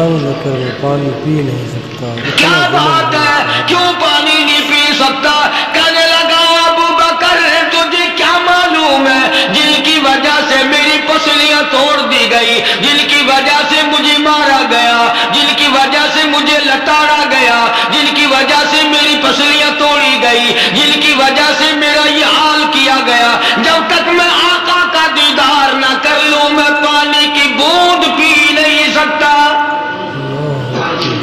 تنگ نہ کر میں پانی پی نہیں سکتا. کیا بات ہے، کیوں پانی نہیں پی سکتا؟ کہنے لگا ابو بکر تجھے کیا معلوم ہے جن کی وجہ سے میری پسلیاں توڑ دی گئی، جن کی وجہ سے مجھے مارا گیا، جن کی وجہ سے مجھے لتاڑا گیا، جن کی وجہ سے میری پسلیاں توڑی گئی، جن کی وجہ سے میرا یہ حال کیا گیا، جب تک میں آقا کا دیدار نہ کر لوں میں پانی کی بوند پی نہیں سکتا.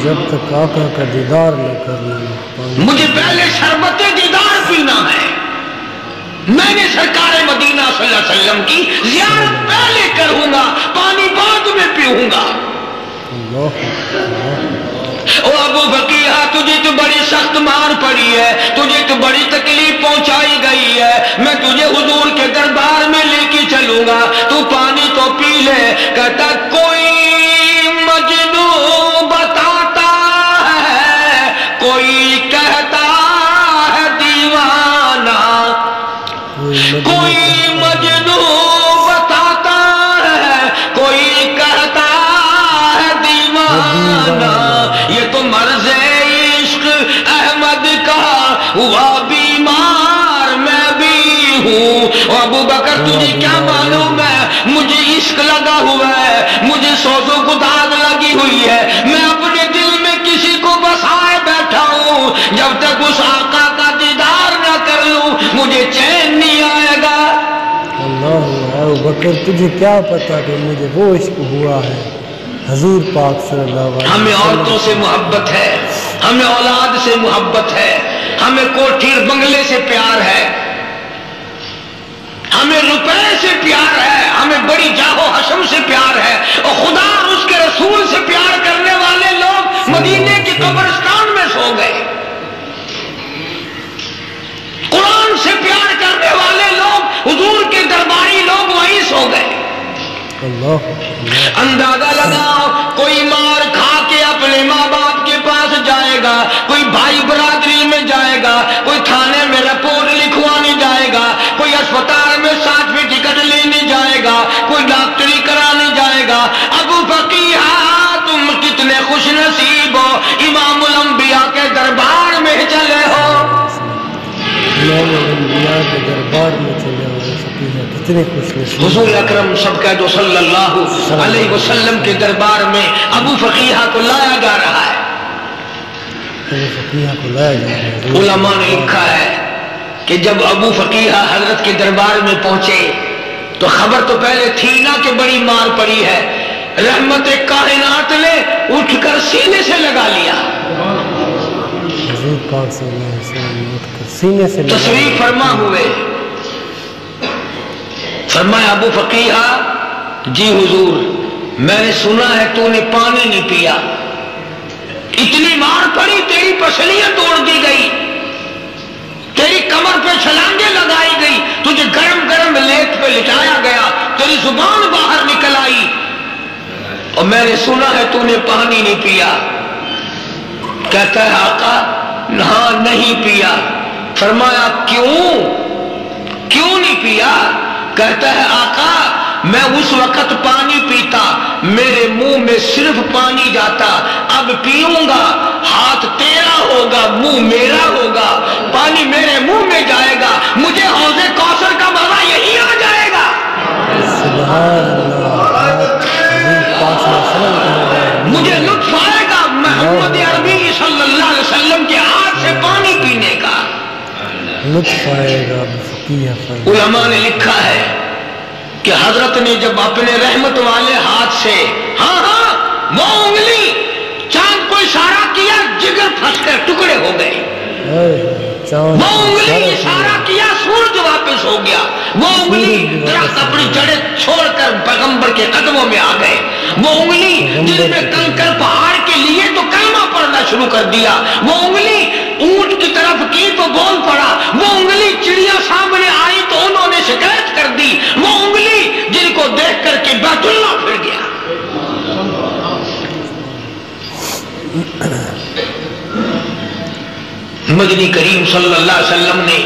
جب تک آقا کا دیدار نہ کر لوں مجھے پہلے شربت دیدار پینا ہے. میں نے سرکار مدینہ صلی اللہ علیہ وسلم کی زیارت پہلے کروں گا، پانی بعد میں پیوں گا. او ابو بقیہ تجھے تو بڑی سخت مار پڑی ہے، تجھے تو بڑی تکلیف پہنچائی گئی ہے، میں تجھے حضور کے دربار میں لے کے چلوں گا، تو پانی تو پی لے. کہتا کوئی مجنون بتاتا ہے، کوئی کہتا ہے دیوانہ، کوئی مجنون بتاتا ہے، کوئی کہتا ہے دیوانہ. یہ تو مرض عشق احمد کا ہوا بیمار میں بھی ہوں. ابو بکر تجھے کیا معلوم ہے مجھے عشق لگا ہوا ہے، مجھے سوز و گداز لگی ہوئی ہے، میں اپنے دل میں کسی کو بسائے بیٹھا ہوں، جب تک اس آقا کا دیدار نہ کر لوں مجھے چین نہیں آئے گا. اللہ ابو بکر تجھے کیا پتا کہ مجھے وہ عشق ہوا ہے حضور پاک صلی اللہ علیہ وسلم. ہمیں عورتوں سے محبت ہے، ہمیں اولاد سے محبت ہے، ہمیں کوٹھی بنگلے سے پیار ہے، ہمیں روپے سے پیار ہے، ہمیں بڑی جاہ و حشم سے پیار ہے، اور خدا اور اس کے رسول سے پیار کرنے والے لوگ مدینے کے قبرستان میں سو گئے. قرآن سے پیار کرنے والے لوگ حضور کے درباری لوگ وہیں سو گئے. اندازہ لگاؤ کوئی مار کھا کے اپنے ماں باپ کے پاس جائے گا، کوئی بھائی برادری میں جائے گا، کوئی تھانے میں رپورٹ لکھوانے جائے گا، کوئی اسپتال میں سرٹیفکیٹ لینے جائے گا، کوئی ڈاکٹری کرانے جائے گا. ابو بقیہ تم کتنے خوش نصیب ہو، امام الانبیاء کے دربار میں چلے ہو. امام الانبیاء کے دربار میں چلے ہو، کتنے خوش نصیب. حضور اکرم سب کا جو صلی اللہ علیہ وسلم کے دربار میں ابو فقیہ کو لایا جا رہا ہے. علماء نے لکھا ہے کہ جب ابو فقیہ حضرت کے دربار میں پہنچے تو خبر تو پہلے تھی نا کہ بڑی مار پڑی ہے، رحمت کائنات نے اٹھ کر سینے سے لگا لیا. حضور پاک صلی اللہ علیہ وسلم اٹھ کر سینے سے تشریف فرما ہوئے، فرمایا ابو فقیہ جی حضور میں نے سنا ہے تو نے پانی نہیں پیا، اتنی مار پڑی تیری پسلیاں توڑ دی گئی، تیری کمر پہ چھلانگیں لگائی گئی، تجھے گرم گرم لیٹ پہ لٹایا گیا، تیری زبان باہر نکل آئی، اور میں نے سنا ہے تو نے پانی نہیں پیا. کہتا ہے آقا ہاں نہیں پیا. فرمایا کیوں نہیں پیا؟ کہتا ہے آقا میں اس وقت پانی پیتا میرے منہ میں صرف پانی جاتا، اب پیوں گا ہاتھ تیرا ہوگا منہ میرا ہوگا، پانی میرے منہ میں جائے گا، مجھے حوض کوثر کا مزہ یہی آ جائے گا. مجھے لطف آئے گا محمد عربی صلی اللہ علیہ وسلم کے ہاتھ سے پانی پینے کا، لطف آئے گا. علماء نے لکھا ہے کہ حضرت نے جب اپنے رحمت والے ہاتھ سے ہاں وہ انگلی چاند کو اشارہ کیا، جگر پھنس کر ٹکڑے ہو گئے. وہ انگلی اشارہ کیا، سورج واپس ہو گیا. وہ انگلی درخت اپنی جڑیں چھوڑ کر پیغمبر کے قدموں میں آ گئے. وہ انگلی جس میں کنکر پہاڑ کے لیے تو کلمہ پڑھنا شروع کر دیا. وہ انگلی اونٹ کی طرف کی تو بول پڑا. وہ انگلی چڑیا سامنے آئی تو انہوں نے شکایت کر دی. وہ انگلی جن کو دیکھ کر کے بیت اللہ پھر گیا. مدنی کریم صلی اللہ علیہ وسلم نے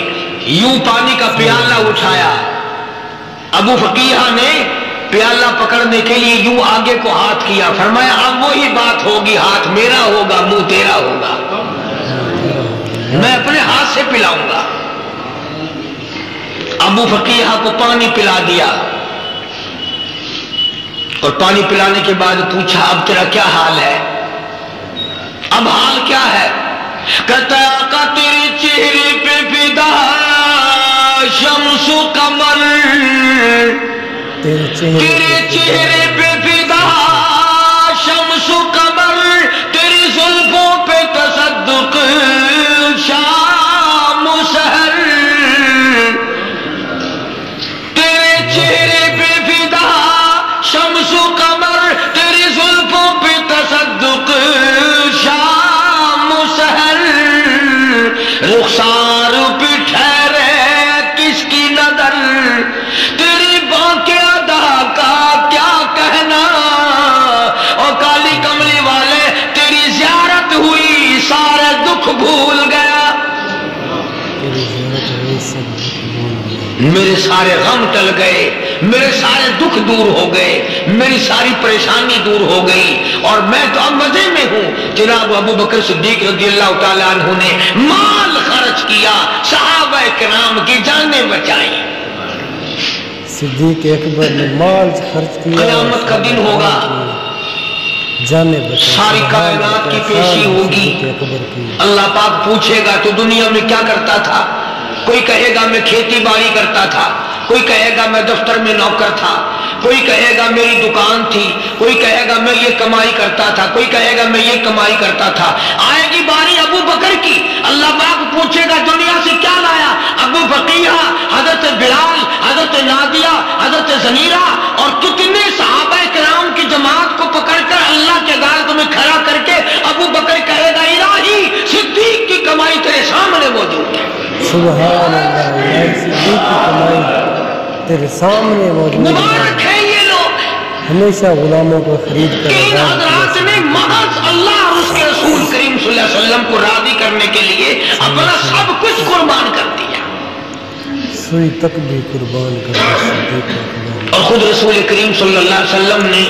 یوں پانی کا پیالہ اٹھایا. ابو فقیہ نے پیالہ پکڑنے کے لیے یوں آگے کو ہاتھ کیا، فرمایا اب وہی بات ہوگی، ہاتھ میرا ہوگا منہ تیرا ہوگا، میں اپنے ہاتھ سے پلاؤں گا۔ ابو فقیہ کو پانی پلا دیا، اور پانی پلانے کے بعد پوچھا اب تیرا کیا حال ہے؟ اب حال کیا ہے؟ کہتا ہے آقا تیرے چہرے پہ فدا شمس و قمر، تیرے چہرے پہ فدا شمس و قمر، تیری زلفوں پہ تصدق شام و سحر، تیرے چہرے پہ فدا شمس و قمر، تیری زلفوں پہ تصدق شام و سحر، رخسار پہ ٹھہرے کس کی نظر، تیری باقی ادا کا کیا کہنا، اور کالی کملی والے تیری زیارت ہوئی سارے دکھ بھول گیا، میرے سارے غم ٹل گئے، میرے سارے دکھ دور ہو گئے، میری ساری پریشانی دور ہو گئی، اور میں تو اب مزے میں ہوں۔ جناب ابو بکر صدیق رضی اللہ تعالیٰ عنہ نے مال خرچ کیا، صحابہ کرام کی جانیں بچائیں۔ صدیق اکبر نے مال خرچ کیا، قیامت کا دن ہوگا، جانے بچائیں، ساری کائنات کی پیشی ہوگی، اللہ پاک پوچھے گا تو دنیا میں کیا کرتا تھا؟ کوئی کہے گا میں کھیتی باڑی کرتا تھا، کوئی کہے گا میں دفتر میں نوکر تھا، کوئی کہے گا میری دکان تھی، کوئی کہے گا میں یہ کمائی کرتا تھا، کوئی کہے گا میں یہ کمائی کرتا تھا۔ آئے گی باری ابو بکر کی، اللہ پاک پوچھے گا دنیا سے کیا لایا؟ ابو بقیہ، حضرت بلال، حضرت نادیہ، حضرت زنیرہ اور کتنے صحابہ کرام کی جماعت کو پکڑ کر اللہ کے عدالت میں کھڑا کر کے ابو بکر کہے گا الہی صدیق کی کمائی تیرے سامنے موجود ہے۔ سبحان اللہ، الہی صدیق کی کمائی تیرے سامنے موجود ہے۔ مبارک ہے یہ لوگ، ہمیشہ غلاموں کو خرید کر ان حضرات نے محض اللہ اور اس کے رسول کریم صلی اللہ علیہ وسلم کو راضی کرنے کے لیے اپنا سب کچھ قربان کر دیا، سوئی تک بھی قربان کر دیا صدیق اکبر۔ اور خود رسول کریم صلی اللہ علیہ وسلم نے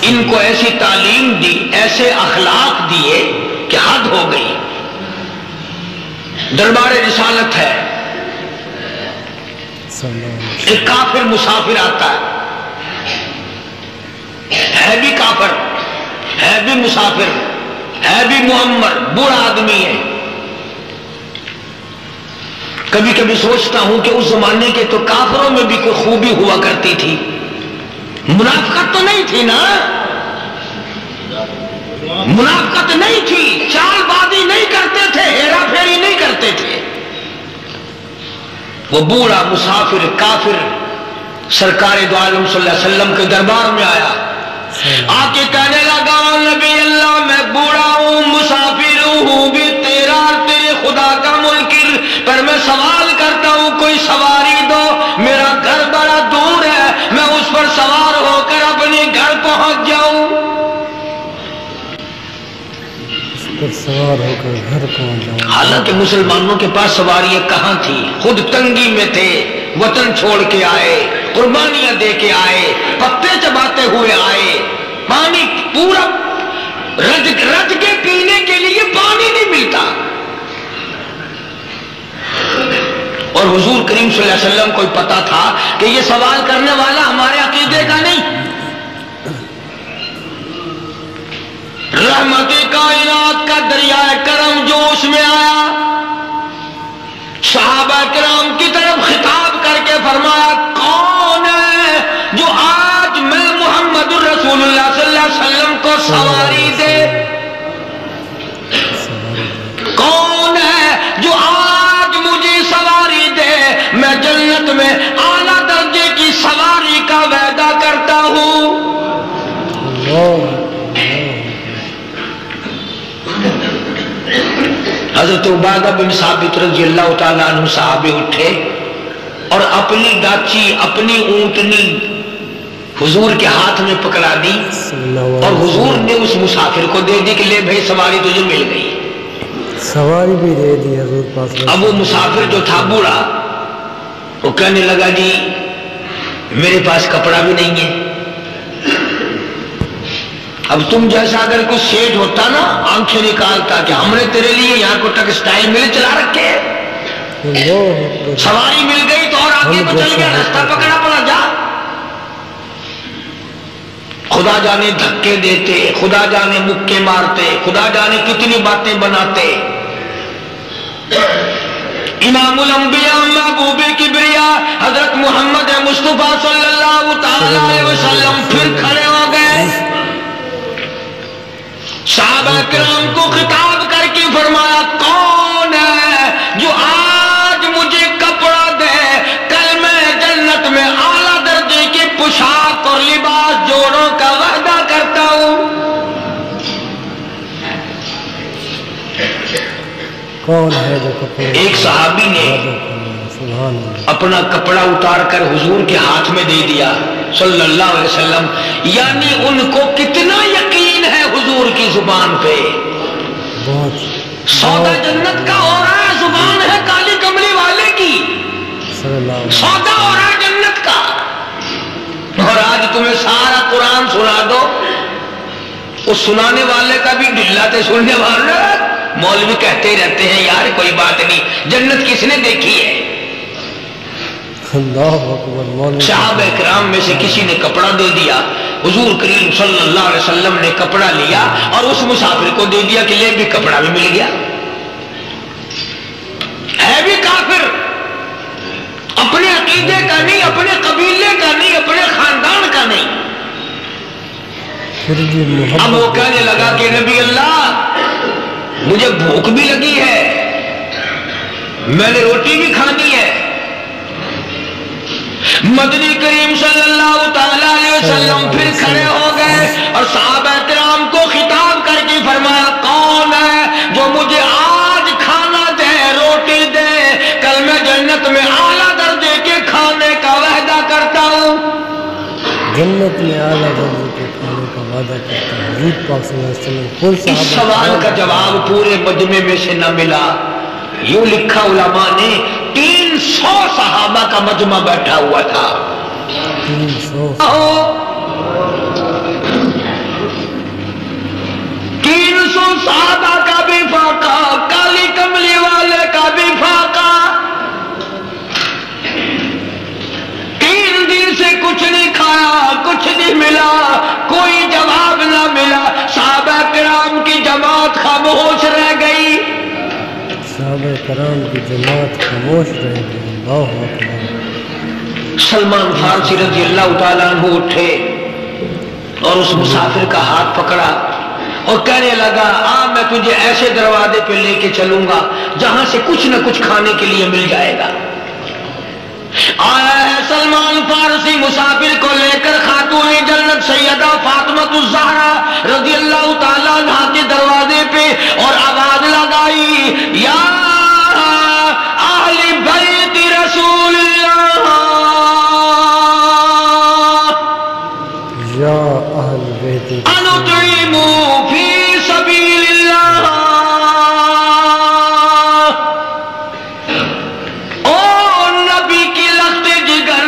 ان کو ایسی تعلیم دی، ایسے اخلاق دیے کہ حد ہو گئی۔ دربار رسالت ہے، ایک کافر مسافر آتا ہے بھی کافر، ہے بھی مسافر، ہے بھی معمر، برا آدمی ہے۔ کبھی کبھی سوچتا ہوں کہ اس زمانے کے تو کافروں میں بھی کوئی خوبی ہوا کرتی تھی، منافقت تو نہیں تھی نا، منافقت نہیں تھی، چال بازی نہیں کرتے تھے، ہیرا پھیری نہیں کرتے تھے۔ وہ بوڑھا مسافر کافر سرکار دو عالم صلی اللہ علیہ وسلم کے دربار میں آیا، آ کے کہنے لگا نبی اللہ میں بوڑھا ہوں، مسافر ہوں بھی تیرا تیرے خدا کا منکر، پر میں سوال کرتا ہوں کوئی سواری دو، میرا گھر بڑا دور ہے، میں اس پر سوار ہو کر اپنے گھر پہنچ جاؤں۔ پر سوار ہو کر گھر پہنچ جاؤں۔ حالانکہ مسلمانوں کے پاس سواریاں کہاں تھی، خود تنگی میں تھے، وطن چھوڑ کے آئے، قربانیاں دے کے آئے، پتے چباتے ہوئے آئے، پانی پورا رج کے پینے کے لیے پانی نہیں ملتا، اور حضور کریم صلی اللہ علیہ وسلم کو پتا تھا کہ یہ سوال کرنے والا ہمارے عقیدے کا نہیں۔ رحمت کائنات کا دریائے کرم جوش میں آیا، صحابہ کرام کی طرف خطاب کر کے فرمایا کون ہے جو آج میں محمد الرسول اللہ صلی اللہ علیہ وسلم کو سواری دے، کون ہے جو آج مجھے سواری دے، میں جنت میں اعلیٰ درجے کی سواری کا وعدہ کرتا ہوں۔ حضرت عبادہ بن ثابت رضی اللہ تعالیٰ عنہ صحابی اٹھے اور اپنی ڈاچی، اپنی اونٹنی حضور کے ہاتھ میں پکڑا دی، اور حضور نے اس مسافر کو دے دی کہ لے بھائی سواری تجھے مل گئی، سواری بھی دے دی حضور پاس۔ اب وہ مسافر جو تھا بوڑھا، وہ کہنے لگا جی میرے پاس کپڑا بھی نہیں ہے، اب تم جیسا اگر کوئی سیٹ ہوتا نا آنکھیں نکالتا کہ ہم نے تیرے لیے یہاں کو ٹیکسٹائل مل چلا رکھے، سواری مل گئی تو اور آگے کو چل گیا، راستہ پکڑا پڑا جا. خدا جانے دھکے دیتے، خدا جانے مکے مارتے، خدا جانے کتنی باتیں بناتے. امام الانبیاء محبوب کبریا حضرت محمد مصطفیٰ صلی اللہ تعالی علیہ وسلم پھر کھڑے ہو گئے، صحابہ کرام کو خطاب کر کے فرمایا کون ہے جو آج مجھے کپڑا دے، کل میں جنت میں اعلیٰ درجے کی پوشاک اور لباس جوڑوں کا وعدہ کرتا ہوں. کون ہے جو کپڑے؟ ایک صحابی نے اپنا کپڑا اتار کر حضور کے ہاتھ میں دے دیا صلی اللہ علیہ وسلم. یعنی ان کو کتنا یقین ہے حضور کی زبان پہ. سودا جنت کا ہو رہا ہے، زبان ہے کالی کملی والے کی، سودا ہو رہا ہے جنت کا. اور آج تمہیں سارا قرآن سنا دو، اس سنانے والے کا بھی ڈلاتے سننے والے مولوی کہتے رہتے ہیں یار کوئی بات نہیں، جنت کس نے دیکھی ہے. صحابہ کرام میں سے کسی نے کپڑا دے دیا، حضور کریم صلی اللہ علیہ وسلم نے کپڑا لیا اور اس مسافر کو دے دیا کہ لے بھی کپڑا بھی مل گیا. ہے بھی کافر، اپنے عقیدے کا نہیں، اپنے قبیلے کا نہیں، اپنے خاندان کا نہیں. اب وہ کہنے لگا کہ نبی اللہ مجھے بھوک بھی لگی ہے، میں نے روٹی بھی کھانی ہے. مدنی کریم صلی اللہ تعالی علیہ وسلم پھر کھڑے ہو گئے اور صحابہ کرام کو خطاب کر کے فرمایا کون ہے جو مجھے آج کھانا دے، روٹی دے، کل میں جنت میں اعلیٰ درجے کے کھانے کا وعدہ کرتا ہوں. جنت میں اعلیٰ درجے کے کھانے کا وعدہ کرتا ہوں. حضور پاک صلی اللہ علیہ وسلم اس سوال کا جواب پورے مجمع میں سے نہ ملا. یوں لکھا علماء نے 300 صحابہ کا مجمع بیٹھا ہوا تھا. 300 صحابہ کا بھی فاقہ، کالی کملی والے کا بھی فاقہ. 3 دن سے کچھ نہیں کھایا، کچھ نہیں ملا، کوئی جواب نہ ملا. صحابہ کرام کی جماعت خاموش رہ گئی. صحابہ کرام کی جماعت خاموش رہ گئی. اللہ اکبر. سلمان فارسی رضی اللہ تعالیٰ عنہ اٹھے اور اس مسافر کا ہاتھ پکڑا اور کہنے لگا میں تجھے ایسے دروازے پہ لے کے چلوں گا جہاں سے کچھ نہ کچھ کھانے کے لیے مل جائے گا. آیا ہے سلمان فارسی مسافر کو لے کر خاتون جنت سیدہ فاطمہ الزہرا رضی اللہ تعالیٰ عنہ کے دروازے پہ اور آواز لگائی یا اہل بیت رسول اللہ، یا اہل بیت انطعموا فی سبیل اللہ. او نبی کی لخت جگر،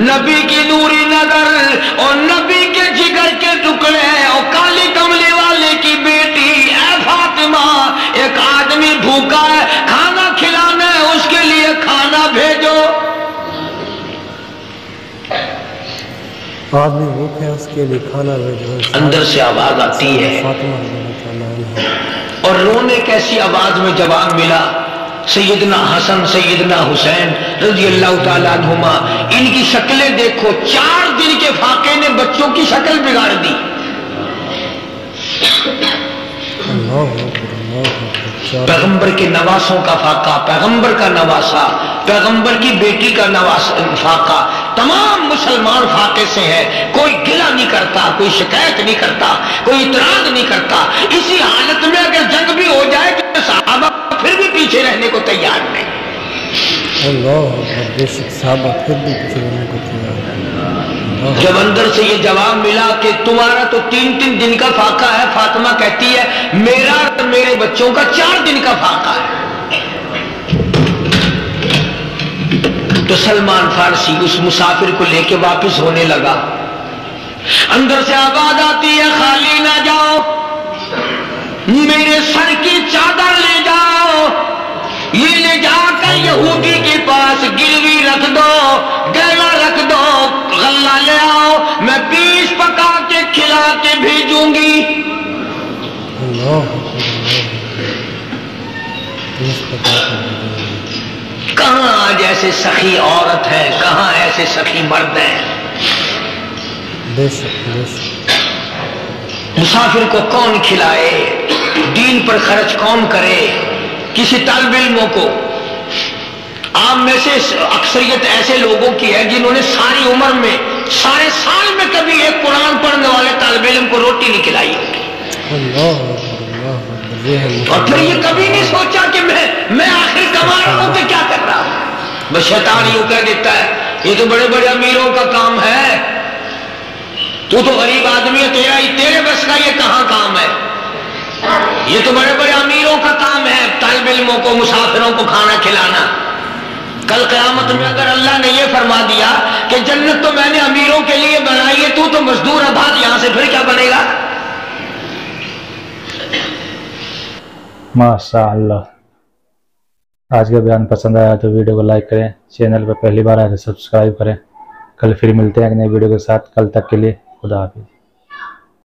نبی کی نوری نظر اور نبی کے جگر کے ٹکڑے اور کالی کملی والے کی بیٹی اے فاطمہ، ایک آدمی بھوکا ہے، کھانا کھلانا ہے، اس کے لیے کھانا بھیجو. آدمی بھوکے اس کے لیے کھانا بھیجو. اندر سے آواز آتی ہے فاطمہ رضی اللہ تعالیٰ عنہ. اور رونے کیسی آواز میں جواب ملا. سیدنا حسن سیدنا حسین رضی اللہ تعالیٰ عنہما، ان کی شکلیں دیکھو، 4 دن کے فاقے نے بچوں کی شکل بگاڑ دی. پیغمبر کے نواسوں کا فاقہ، پیغمبر کا نواسا، پیغمبر کی بیٹی کا فاقہ، تمام مسلمان فاقے سے ہے. کوئی گلہ نہیں کرتا، کوئی شکایت نہیں کرتا، کوئی اعتراض نہیں کرتا. اسی حالت میں اگر جنگ بھی ہو جائے تو صحابہ پھر بھی پیچھے رہنے کو تیار نہیں. اللہ بے شک صحابہ پھر بھی پیچھے رہنے کو تیار نہیں. جب اندر سے یہ جواب ملا کہ تمہارا تو 3 دن کا فاقہ ہے، فاطمہ کہتی ہے میرا اور میرے بچوں کا 4 دن کا فاقہ ہے. تو سلمان فارسی اس مسافر کو لے کے واپس ہونے لگا. اندر سے آواز آتی ہے خالی نہ جاؤ، میرے سر کی چادر لے جاؤ، یہ لے جا کر یہودی کے پاس گروی رکھ دو، گہنا رکھ دو، غلہ لے آؤ، میں پیش پکا کے کھلا کے بھیجوں گی۔ کہاں آج ایسے سخی عورت ہے، کہاں ایسے سخی مرد ہیں؟ مسافر کو کون کھلائے، دین پر خرچ کون کرے؟ کسی طالب علموں کو، عام میں سے اکثریت ایسے لوگوں کی ہے جنہوں نے ساری عمر میں، سارے سال میں کبھی ایک قرآن پڑھنے والے طالب علم کو روٹی نہیں کھلائی ہوگی، اور پھر یہ کبھی نہیں سوچا کہ میں آخر کما رہا ہوں تو کیا کر رہا ہوں۔ بس شیطان یوں کہہ دیتا ہے یہ تو بڑے بڑے امیروں کا کام ہے، تو غریب آدمی ہے، تیرے بس کا یہ کہاں کام ہے؟ یہ تو بڑے بڑے امیروں کا کام ہے طالب علموں کو، مسافروں کو کھانا کھلانا۔ کل قیامت میں اگر اللہ نے یہ فرما دیا کہ جنت تو میں نے امیروں کے لیے بنائی ہے، تو مزدور آباد یہاں سے پھر کیا بنے گا؟ ماشاء اللہ۔ آج کا بیان پسند آیا تو ویڈیو کو لائک کریں، چینل پر پہلی بار آئے تو سبسکرائب کریں۔ کل پھر ملتے ہیں ایک نئی ویڈیو کے ساتھ، کل تک کے لیے خدا حافظ۔